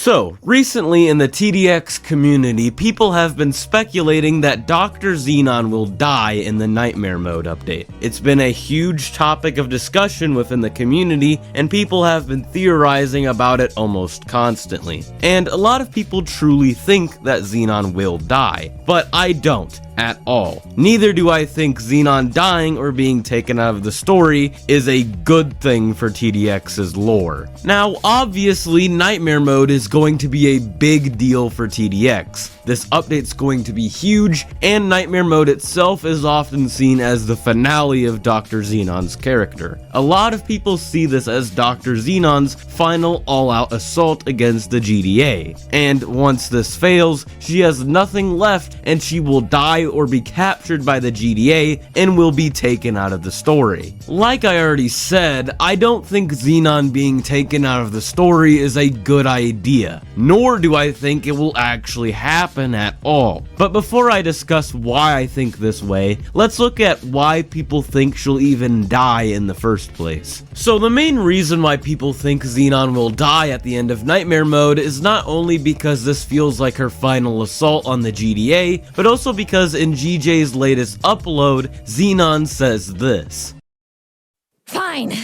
So, recently in the TDX community, people have been speculating that Dr. Xenon will die in the Nightmare Mode update. It's been a huge topic of discussion within the community, and people have been theorizing about it almost constantly. And a lot of people truly think that Xenon will die, but I don't at all. Neither do I think Xenon dying or being taken out of the story is a good thing for TDX's lore. Now, obviously, Nightmare Mode is going to be a big deal for TDX. This update's going to be huge, and Nightmare Mode itself is often seen as the finale of Dr. Xenon's character. A lot of people see this as Dr. Xenon's final all-out assault against the GDA, and once this fails, she has nothing left and she will die or be captured by the GDA and will be taken out of the story. Like I already said, I don't think Xenon being taken out of the story is a good idea, nor do I think it will actually happen at all. But before I discuss why I think this way, let's look at why people think she'll even die in the first place. So the main reason why people think Xenon will die at the end of Nightmare Mode is not only because this feels like her final assault on the GDA, but also because in GJ's latest upload, Xenon says this. Fine,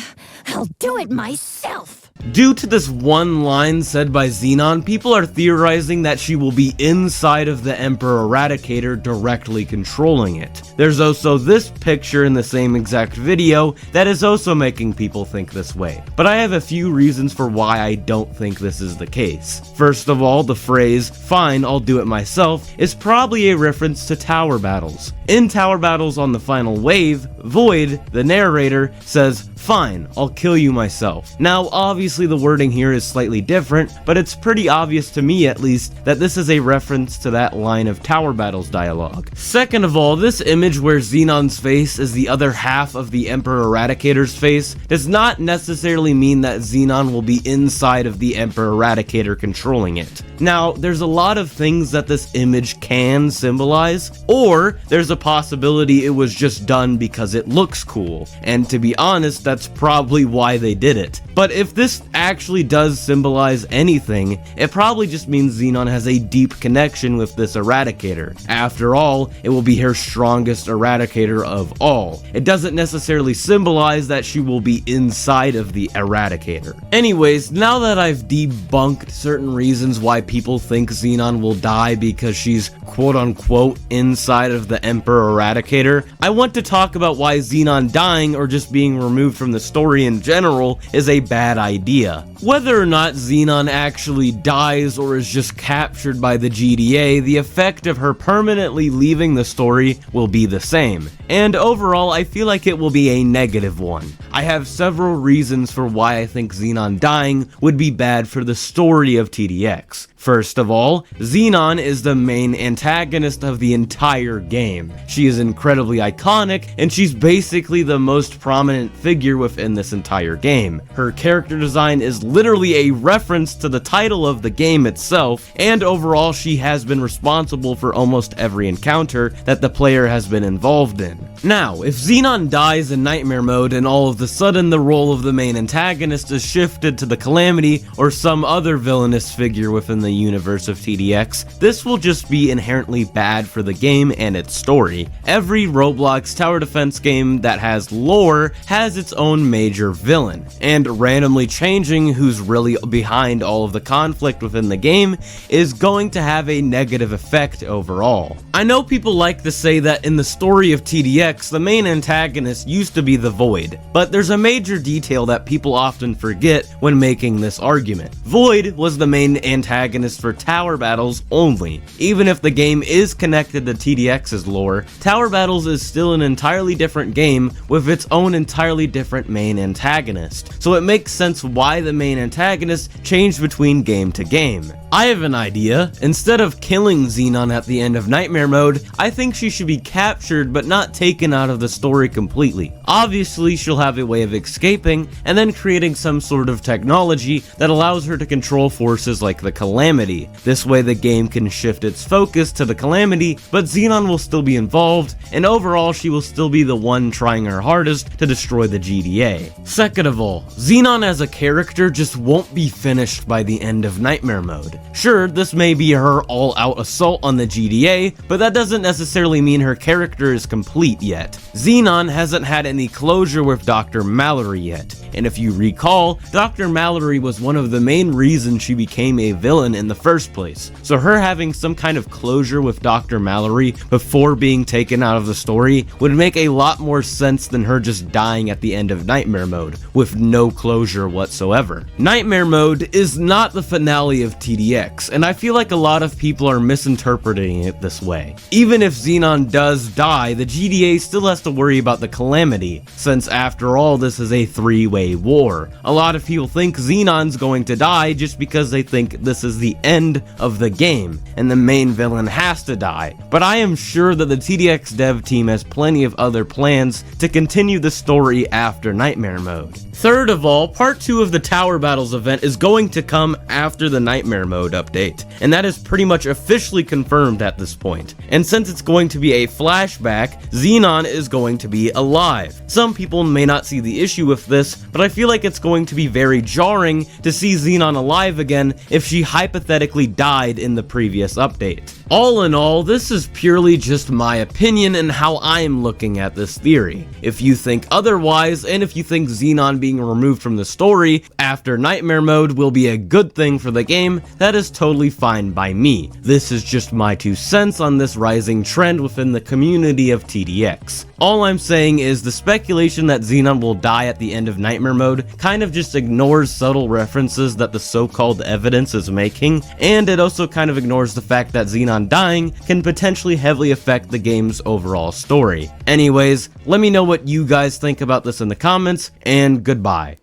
I'll do it myself. Due to this one line said by Xenon, people are theorizing that she will be inside of the Emperor Eradicator directly controlling it. There's also this picture in the same exact video that is also making people think this way. But I have a few reasons for why I don't think this is the case. First of all, the phrase, "Fine, I'll do it myself," is probably a reference to tower battles. In tower battles on the final wave, Void, the narrator, says, "Fine, I'll kill you myself." Now, obviously the wording here is slightly different, but it's pretty obvious to me at least that this is a reference to that line of tower battles dialogue. Second of all, this image where Xenon's face is the other half of the Emperor Eradicator's face does not necessarily mean that Xenon will be inside of the Emperor Eradicator controlling it. Now, there's a lot of things that this image can symbolize, or there's a possibility it was just done because it looks cool, and to be honest, that's probably why they did it. But if this actually does symbolize anything, it probably just means Xenon has a deep connection with this Eradicator. After all, it will be her strongest Eradicator of all. It doesn't necessarily symbolize that she will be inside of the Eradicator. Anyways, now that I've debunked certain reasons why people think Xenon will die because she's quote-unquote inside of the Emperor Eradicator, I want to talk about why Xenon dying or just being removed from the story in general is a bad idea. Whether or not Xenon actually dies or is just captured by the GDA, the effect of her permanently leaving the story will be the same. And overall, I feel like it will be a negative one. I have several reasons for why I think Xenon dying would be bad for the story of TDX. First of all, Xenon is the main antagonist of the entire game. She is incredibly iconic, and she's basically the most prominent figure within this entire game. Her character design is literally a reference to the title of the game itself, and overall she has been responsible for almost every encounter that the player has been involved in. Now, if Xenon dies in Nightmare Mode and all of a sudden the role of the main antagonist is shifted to the Calamity or some other villainous figure within the universe of TDX, this will just be inherently bad for the game and its story. Every Roblox tower defense game that has lore has its own major villain, and randomly changing who's really behind all of the conflict within the game is going to have a negative effect overall. I know people like to say that in the story of TDX, the main antagonist used to be the Void, but there's a major detail that people often forget when making this argument. Void was the main antagonist for tower battles only. Even if the game is connected to TDX's lore, Tower Battles is still an entirely different game with its own entirely different main antagonist, so it makes sense why the main antagonist changed between game to game. I have an idea. Instead of killing Xenon at the end of Nightmare Mode, I think she should be captured but not taken out of the story completely. Obviously, she'll have a way of escaping and then creating some sort of technology that allows her to control forces like the Calamity. This way the game can shift its focus to the Calamity, but Xenon will still be involved, and overall she will still be the one trying her hardest to destroy the GDA. Second of all, Xenon as a character just won't be finished by the end of Nightmare Mode. Sure, this may be her all-out assault on the GDA, but that doesn't necessarily mean her character is complete yet. Xenon hasn't had any closure with Dr. Mallory yet, and if you recall, Dr. Mallory was one of the main reasons she became a villain in the first place, so her having some kind of closure with Dr. Mallory before being taken out of the story would make a lot more sense than her just dying at the end of Nightmare Mode, with no closure whatsoever. Nightmare Mode is not the finale of TDX, and I feel like a lot of people are misinterpreting it this way. Even if Xenon does die, the GDA still has to worry about the Calamity, since after all this is a three-way war. A lot of people think Xenon's going to die just because they think this is the end of the game, and the main villain has to die. But I am sure that the TDX dev team has plenty of other plans to continue the story after Nightmare Mode. Third of all, part 2 of the Tower Battles event is going to come after the Nightmare Mode update, and that is pretty much officially confirmed at this point. And since it's going to be a flashback, Xenon is going to be alive. Some people may not see the issue with this, but I feel like it's going to be very jarring to see Xenon alive again if she hypothetically died in the previous update. All in all, this is purely just my opinion and how I am looking at this theory. If you think otherwise, and if you think Xenon being removed from the story after Nightmare Mode will be a good thing for the game, that is totally fine by me. This is just my 2 cents on this rising trend within the community of TDX. All I'm saying is the speculation that Xenon will die at the end of Nightmare Mode kind of just ignores subtle references that the so-called evidence is making, and it also kind of ignores the fact that Xenon dying can potentially heavily affect the game's overall story. Anyways, let me know what you guys think about this in the comments, and goodbye.